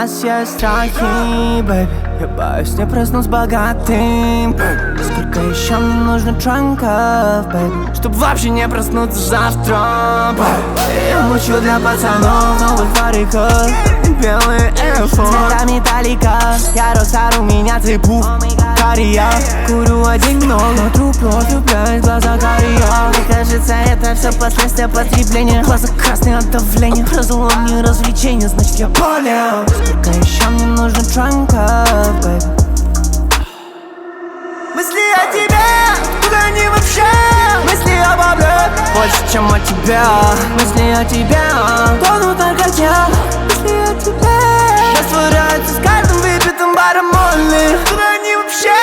нас есть страхи, бэйби. Я боюсь не проснуться богатым, бэйби. Сколько еще мне нужно джанков, бэйби, чтоб вообще не проснуться завтра, бэйби. Я мучу для пацанов новых фариков, белый Air Force, цвета металлика. Я ростар, у меня цепух, кария. Курю один но труп влюбляет глаза кария. Мне кажется, это все последствия потребления. Глаза красные от давления, разлом не развлечение, значит я болел. Сколько еще мне нужно джанков, бэйби. Мысли о тебе, куда они вообще? Мысли о бабле, больше, чем о тебе. Мысли о тебе, тонут на наркоте. Мысли о тебе растворяются с каждым выпитым баром Молли. Куда они вообще?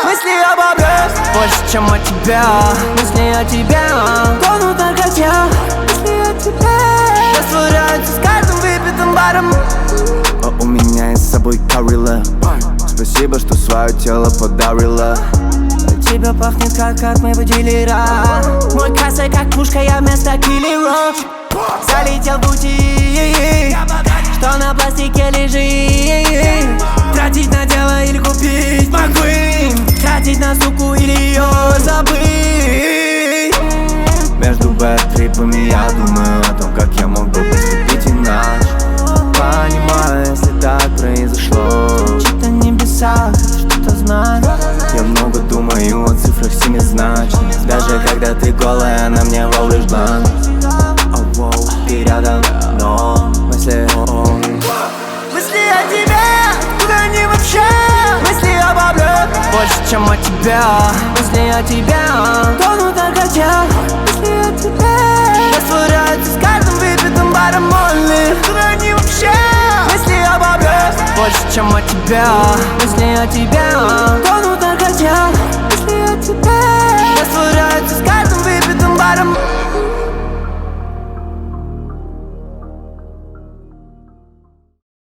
Мысли о бабле, больше, чем о тебе. Мысли о тебе, тонут на наркоте. Мысли о тебе растворяются с каждым выпитым баром. У меня есть с собой Карила. Спасибо, что свое тело подарила. Тебя пахнет как от моего дилера. Мой касса как пушка, я вместо киллера. Залетел в бутик, что на пластике лежит. Тратить на дело или купить могу им. Тратить на суку или ее забыть. Между бэт-трипами я думаю о том, как я мог бы поступить иначе. Понимаю, если так произошло. Что-то в небесах, что-то знать. Я много думаю о цифрах семизначных. Даже когда ты голая, на мне волнуешь бланк. Оу, ты рядом, но мысли Мысли о тебе, куда они вообще? Мысли о бабле, больше, чем о тебе. Мысли о тебе, тонут на наркоте. Мысли о тебе растворяются с каждым выпитым баром Молли. Куда они вообще? Мысли о бабле, больше, чем о тебе. Мысли о тебе, тонут на наркоте. Мысли о тебе растворяются с каждым